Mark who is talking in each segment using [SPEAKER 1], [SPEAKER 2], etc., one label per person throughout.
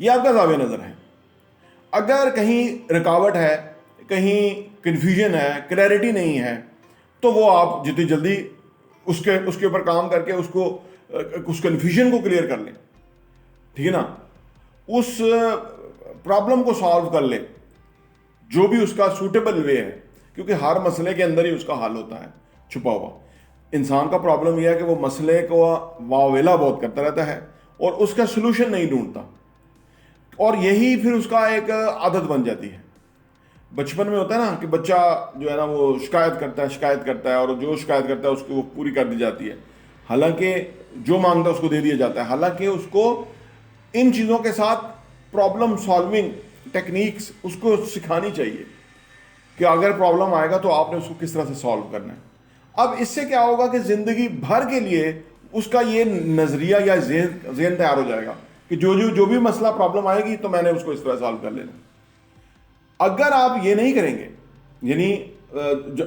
[SPEAKER 1] یہ آپ کا زاویہ نظر ہے. اگر کہیں رکاوٹ ہے, کہیں کنفیوژن ہے, کلیئرٹی نہیں ہے, تو وہ آپ جتنی جلدی اس کے اوپر کام کر کے اس کنفیوژن کو کلیئر کر لیں, ٹھیک ہے نا, اس پرابلم کو سالو کر لیں جو بھی اس کا سوٹیبل وے ہے, کیونکہ ہر مسئلے کے اندر ہی اس کا حل ہوتا ہے چھپا ہوا. انسان کا پرابلم یہ ہے کہ وہ مسئلے کو واویلا بہت کرتا رہتا ہے اور اس کا سلوشن نہیں ڈھونڈتا, اور یہی پھر اس کا ایک عادت بن جاتی ہے. بچپن میں ہوتا ہے نا کہ بچہ جو ہے نا وہ شکایت کرتا ہے اور جو شکایت کرتا ہے اس کو وہ پوری کر دی جاتی ہے, حالانکہ جو مانگتا ہے اس کو دے دیا جاتا ہے, حالانکہ اس کو ان چیزوں کے ساتھ پرابلم سالونگ ٹیکنیکس اس کو سکھانی چاہیے کہ اگر پرابلم آئے گا تو آپ نے اس کو کس طرح سے سالو کرنا ہے. اب اس سے کیا ہوگا کہ زندگی بھر کے لیے اس کا یہ نظریہ یا ذہن تیار ہو جائے گا کہ جو بھی مسئلہ پرابلم آئے گی تو میں نے اس کو اس طرح سالو کر لینا. اگر آپ یہ نہیں کریں گے, یعنی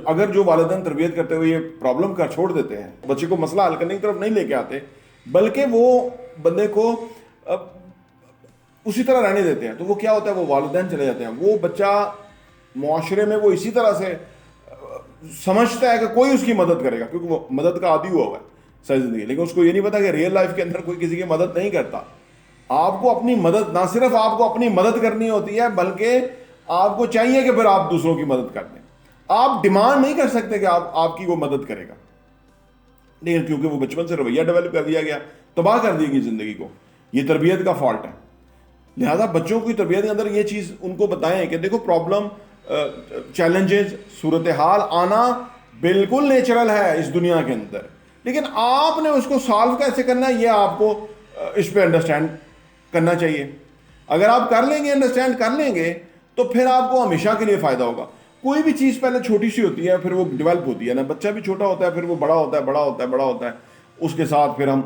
[SPEAKER 1] اگر جو والدین تربیت کرتے ہوئے یہ پرابلم کا چھوڑ دیتے ہیں, بچے کو مسئلہ حل کرنے کی طرف نہیں لے کے آتے بلکہ وہ بندے کو اسی طرح رہنے دیتے ہیں, تو وہ کیا ہوتا ہے, وہ والدین چلے جاتے ہیں, وہ بچہ معاشرے میں وہ اسی طرح سے سمجھتا ہے کہ کوئی اس کی مدد کرے گا, کیونکہ وہ مدد کا عادی ہوا ہے ساری زندگی, لیکن اس کو یہ نہیں پتا کہ ریئل لائف کے اندر کوئی کسی کی مدد نہیں کرتا. آپ کو اپنی مدد, نہ صرف آپ کو اپنی مدد کرنی ہوتی ہے بلکہ آپ کو چاہیے کہ پھر آپ دوسروں کی مدد کر دیں. آپ ڈیمانڈ نہیں کر سکتے کہ آپ کی وہ مدد کرے گا, لیکن کیونکہ وہ بچپن سے رویہ ڈیولپ کر دیا گیا, تباہ کر دی گئی زندگی کو. یہ تربیت کا فالٹ ہے. لہذا بچوں کی تربیت کے اندر یہ چیز ان کو بتائیں کہ دیکھو پرابلم, چیلنجز, صورتحال آنا بالکل نیچرل ہے اس دنیا کے اندر, لیکن آپ نے اس کو سالو کیسے کرنا ہے یہ آپ کو اس پہ انڈرسٹینڈ کرنا چاہیے. اگر آپ کر لیں گے, انڈرسٹینڈ کر لیں گے, تو پھر آپ کو ہمیشہ کے لیے فائدہ ہوگا. کوئی بھی چیز پہلے چھوٹی سی ہوتی ہے پھر وہ ڈیولپ ہوتی ہے نا, بچہ بھی چھوٹا ہوتا ہے پھر وہ بڑا ہوتا ہے, اس کے ساتھ پھر ہم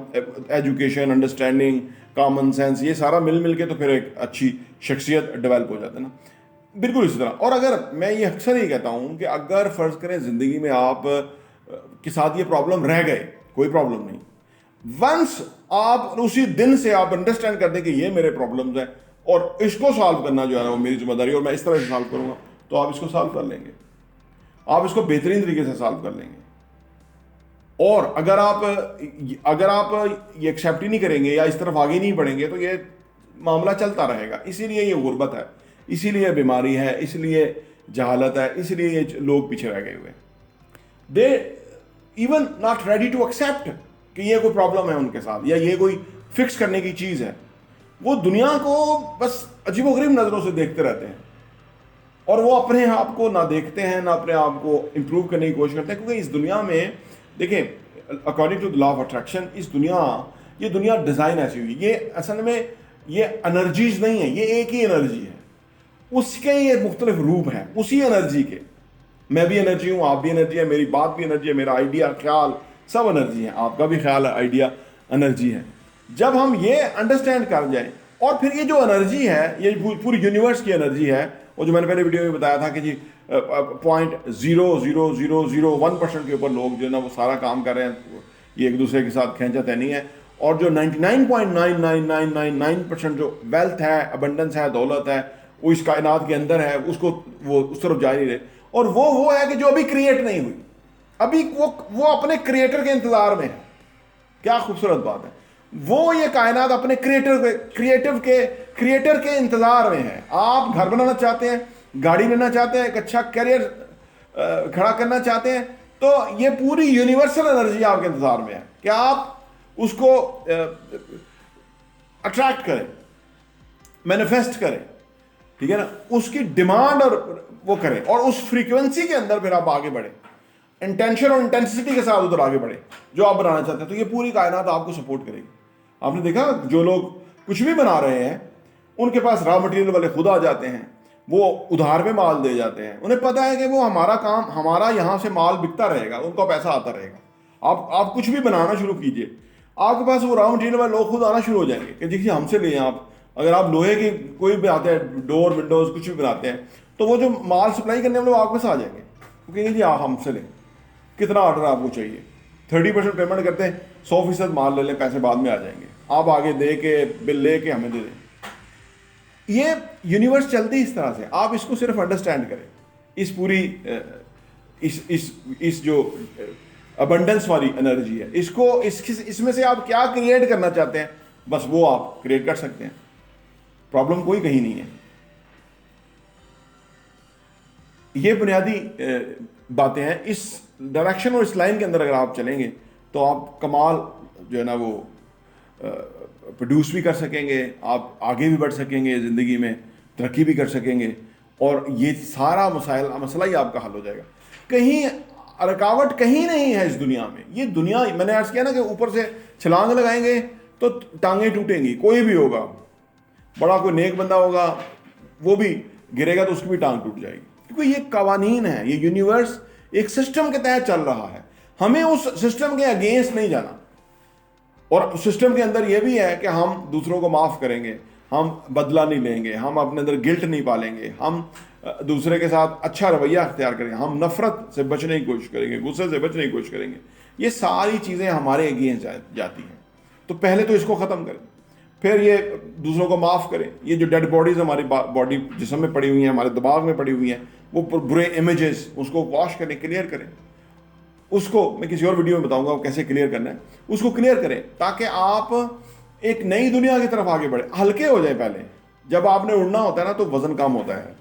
[SPEAKER 1] ایجوکیشن, انڈرسٹینڈنگ, کامن سینس, یہ سارا مل کے تو پھر ایک اچھی شخصیت ڈیولپ ہو جاتا ہے نا. بالکل اسی طرح. اور اگر میں یہ اکثر ہی کہتا ہوں کہ اگر فرض کریں زندگی میں آپ کے ساتھ یہ پرابلم رہ گئے, کوئی پرابلم نہیں, ونس آپ اسی دن سے آپ انڈرسٹینڈ کر دیں کہ یہ میرے پرابلمز ہیں اور اس کو سالو کرنا جو ہے نا وہ میری ذمہ داری ہے اور میں اس طرح سے سالو کروں گا, تو آپ اس کو سالو کر لیں گے, آپ اس کو بہترین طریقے سے سالو کر لیں گے. اور اگر آپ یہ ایکسیپٹ ہی نہیں کریں گے یا اس طرف آگے نہیں بڑھیں گے تو یہ معاملہ چلتا رہے گا. اسی لیے یہ غربت ہے, اسی لیے بیماری ہے, اس لیے جہالت ہے, اس لیے یہ لوگ پیچھے رہ گئے ہوئے ہیں. They even not ready to accept کہ یہ کوئی پرابلم ہے ان کے ساتھ یا یہ کوئی فکس کرنے کی چیز ہے. وہ دنیا کو بس عجیب و غریب نظروں سے دیکھتے رہتے ہیں اور وہ اپنے آپ کو نہ دیکھتے ہیں, نہ اپنے آپ کو امپروو کرنے کی کوشش کرتے ہیں. کیونکہ اس دنیا میں دیکھیں, according to law of attraction, یہ دنیا ڈیزائن ایسی ہوئی, یہ اصل میں یہ انرجیز نہیں ہے, یہ ایک ہی انرجی ہے, اس کے یہ مختلف روپ ہیں اسی انرجی کے. میں بھی انرجی ہوں, آپ بھی انرجی ہے, میری بات بھی انرجی ہے, میرا آئیڈیا, خیال سب انرجی ہے, آپ کا بھی خیال ہے, آئیڈیا انرجی ہے. جب ہم یہ انڈرسٹینڈ کر جائیں, اور پھر یہ جو انرجی ہے یہ پوری یونیورس کی انرجی ہے, اور جو میں نے پہلے ویڈیو میں بتایا تھا کہ جی 0.0001% کے اوپر لوگ جو ہے نا وہ سارا کام کر رہے ہیں, یہ ایک دوسرے کے ساتھ کھینچا تینی ہے, اور جو 99.9999% جو ویلتھ ہے, ابنڈنس ہے, دولت ہے, وہ اس کائنات کے اندر ہے, اس کو وہ اس طرف جا نہیں رہے. اور وہ ہے کہ جو ابھی کریٹ نہیں ہوئی, ابھی وہ اپنے کریٹر کے انتظار میں ہے. کیا خوبصورت بات ہے, وہ یہ کائنات اپنے کریٹر کے انتظار میں ہے. آپ گھر بنانا چاہتے ہیں, گاڑی لینا چاہتے ہیں, ایک اچھا کیریئر کھڑا کرنا چاہتے ہیں, تو یہ پوری یونیورسل انرجی آپ کے انتظار میں ہے کہ آپ اس کو اٹریکٹ کریں, مینیفیسٹ کریں, ٹھیک ہے نا, اس کی ڈیمانڈ اور وہ کریں, اور اس فریکوینسی کے اندر پھر آپ آگے بڑھیں, انٹینشن اور انٹینسٹی کے ساتھ ادھر آگے بڑھیں جو آپ بنانا چاہتے ہیں. تو یہ پوری کائنات آپ کو سپورٹ کرے گی. آپ نے دیکھا جو لوگ کچھ بھی بنا رہے ہیں ان کے پاس را مٹیریل والے خود آ جاتے ہیں, وہ ادھار پہ مال دے جاتے ہیں, انہیں پتہ ہے کہ وہ ہمارا یہاں سے مال بکتا رہے گا, ان کا پیسہ آتا رہے گا. آپ کچھ بھی بنانا شروع کیجئے, آپ کے پاس وہ را مٹیریل والے لوگ خود آنا شروع ہو جائیں گے کہ دیکھیے ہم سے لیں آپ. اگر آپ لوہے کی کوئی بھی آتے ہیں, ڈور ونڈوز کچھ بھی بناتے ہیں, تو وہ جو مال سپلائی کرنے والے لوگ آپ کے پاس آ جائیں گے, کیونکہ جی آپ ہم سے لیں, کتنا آرڈر آپ کو چاہیے, 30% پیمنٹ کرتے ہیں, 100% مال لے لیں, پیسے بعد میں آ جائیں گے, آپ آگے دے کے بل لے کے ہمیں دے دیں. یہ یونیورس چلتی اس طرح سے. آپ اس کو صرف انڈرسٹینڈ کریں, اس پوری اس جو ابنڈنس والی انرجی ہے, اس میں سے آپ کیا کریٹ کرنا چاہتے ہیں, بس وہ آپ کریٹ کر سکتے ہیں. پرابلم کوئی کہیں نہیں ہے. یہ بنیادی باتیں ہیں. اس ڈائریکشن اور اس لائن کے اندر اگر آپ چلیں گے تو آپ کمال جو ہے نا وہ پروڈیوس بھی کر سکیں گے, آپ آگے بھی بڑھ سکیں گے, زندگی میں ترقی بھی کر سکیں گے, اور یہ سارا مسئلہ ہی آپ کا حل ہو جائے گا. کہیں رکاوٹ کہیں نہیں ہے اس دنیا میں. یہ دنیا, میں نے عرض کیا نا کہ اوپر سے چھلانگ لگائیں گے تو ٹانگیں ٹوٹیں گی. کوئی بھی ہوگا, بڑا کوئی نیک بندہ ہوگا, وہ بھی گرے گا تو اس کی بھی ٹانگ ٹوٹ جائے گی, کیونکہ یہ قوانین ہیں. یہ یونیورس ایک سسٹم کے تحت چل رہا ہے. ہمیں اس سسٹم کے اگینسٹ نہیں جانا. اور سسٹم کے اندر یہ بھی ہے کہ ہم دوسروں کو معاف کریں گے, ہم بدلہ نہیں لیں گے, ہم اپنے اندر گلٹ نہیں پالیں گے, ہم دوسرے کے ساتھ اچھا رویہ اختیار کریں گے, ہم نفرت سے بچنے کی کوشش کریں گے, غصے سے بچنے کی کوشش کریں گے. یہ ساری چیزیں ہمارے اگینسٹ جاتی ہیں. تو پہلے تو اس کو ختم کریں, پھر یہ دوسروں کو معاف کریں. یہ جو ڈیڈ باڈیز ہماری باڈی جسم میں پڑی ہوئی ہیں, ہمارے دماغ میں پڑی ہوئی ہیں, وہ برے امیجز, اس کو واش کریں, کلیئر کریں. اس کو میں کسی اور ویڈیو میں بتاؤں گا کیسے کلیئر کرنا ہے. اس کو کلیئر کریں تاکہ آپ ایک نئی دنیا کی طرف آگے بڑھیں. ہلکے ہو جائیں. پہلے جب آپ نے اڑنا ہوتا ہے نا تو وزن کم ہوتا ہے,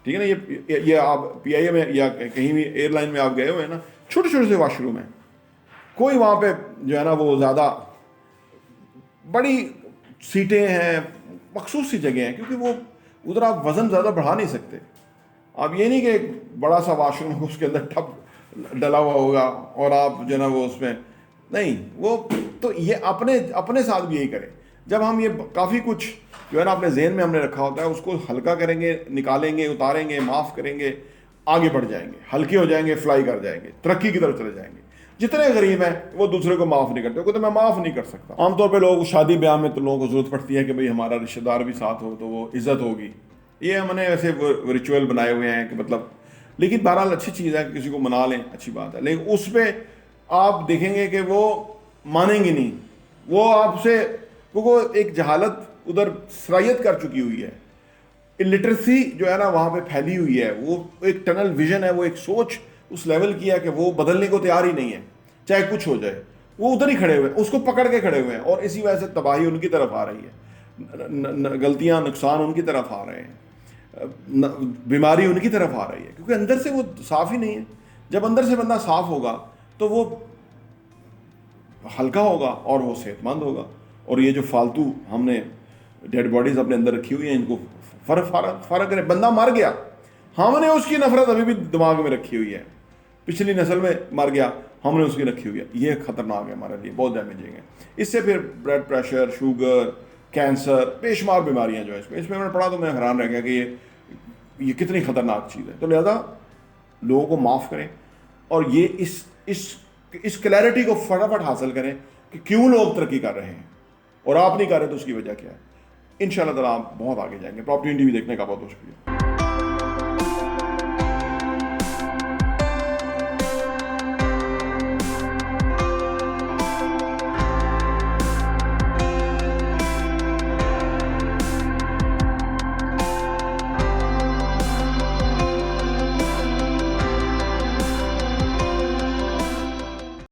[SPEAKER 1] ٹھیک ہے نا. یہ آپ پی آئی اے میں یا کہیں بھی ایئر لائن میں آپ گئے ہوئے ہیں نا, چھوٹے چھوٹے سے واش روم ہیں, کوئی وہاں پہ جو ہے نا وہ زیادہ بڑی سیٹیں ہیں, مخصوص سی جگہ ہیں, کیونکہ وہ ادھر آپ وزن زیادہ بڑھا نہیں سکتے. آپ یہ نہیں کہ ایک بڑا سا واش روم اس کے اندر ٹب ڈلا ہوا ہوگا اور آپ جو ہے نا وہ اس میں نہیں, وہ تو یہ اپنے ساتھ بھی یہی کریں. جب ہم یہ کافی کچھ جو ہے نا اپنے ذہن میں ہم نے رکھا ہوتا ہے, اس کو ہلکا کریں گے, نکالیں گے, اتاریں گے, معاف کریں گے, آگے بڑھ جائیں گے, ہلکے ہو جائیں گے, فلائی کر جائیں گے, ترقی کی طرف چلے جائیں گے. جتنے غریب ہیں وہ دوسرے کو معاف نہیں کرتے, تو میں معاف نہیں کر سکتا. عام طور پہ لوگ شادی بیاہ میں تو لوگوں کو ضرورت پڑتی ہے کہ بھئی ہمارا رشتہ دار بھی ساتھ ہو تو وہ عزت ہوگی. یہ ہم نے ایسے ریچول بنائے ہوئے ہیں کہ مطلب, لیکن بہرحال اچھی چیز ہے کہ کسی کو منا لیں, اچھی بات ہے. لیکن اس پہ آپ دیکھیں گے کہ وہ مانیں گے نہیں. وہ آپ سے, کیونکہ ایک جہالت ادھر سرایت کر چکی ہوئی ہے. الٹریسی جو ہے نا وہاں پہ پھیلی ہوئی ہے, وہ ایک ٹنل ویژن ہے, وہ ایک سوچ اس لیول کی ہے کہ وہ بدلنے کو تیار ہی نہیں ہے, چاہے کچھ ہو جائے. وہ ادھر ہی کھڑے ہوئے ہیں, اس کو پکڑ کے کھڑے ہوئے ہیں, اور اسی وجہ سے تباہی ان کی طرف آ رہی ہے, غلطیاں, نقصان ان کی طرف آ رہے ہیں, بیماری ان کی طرف آ رہی ہے, کیونکہ اندر سے وہ صاف ہی نہیں ہے. جب اندر سے بندہ صاف ہوگا تو وہ ہلکا ہوگا اور وہ صحت مند ہوگا. اور یہ جو فالتو ہم نے ڈیڈ باڈیز اپنے اندر رکھی ہوئی ہیں, ان کو فرق کریں. بندہ مر گیا, ہم نے اس کی نفرت ابھی بھی دماغ میں رکھی ہوئی ہے, پچھلی نسل میں مر گیا, ہم نے اس کی رکھی ہوئی ہے. یہ خطرناک ہے ہمارے لیے, بہت ڈیمیجنگ ہے. اس سے پھر بلڈ پریشر, شوگر, کینسر, بے شمار بیماریاں جو ہے اس میں نے پڑھا تو میں حیران رہ گیا کہ یہ کتنی خطرناک چیز ہے. تو لہذا لوگوں کو معاف کریں, اور یہ اس کلیئرٹی کو فٹافٹ حاصل کریں کہ کیوں لوگ ترقی کر رہے ہیں اور آپ نہیں کر رہے تو اس کی وجہ کیا ہے. ان شاء اللہ تعالیٰ آپ بہت آگے جائیں گے. پراپرٹی ٹی وی دیکھنے کا بہت بہت شکریہ.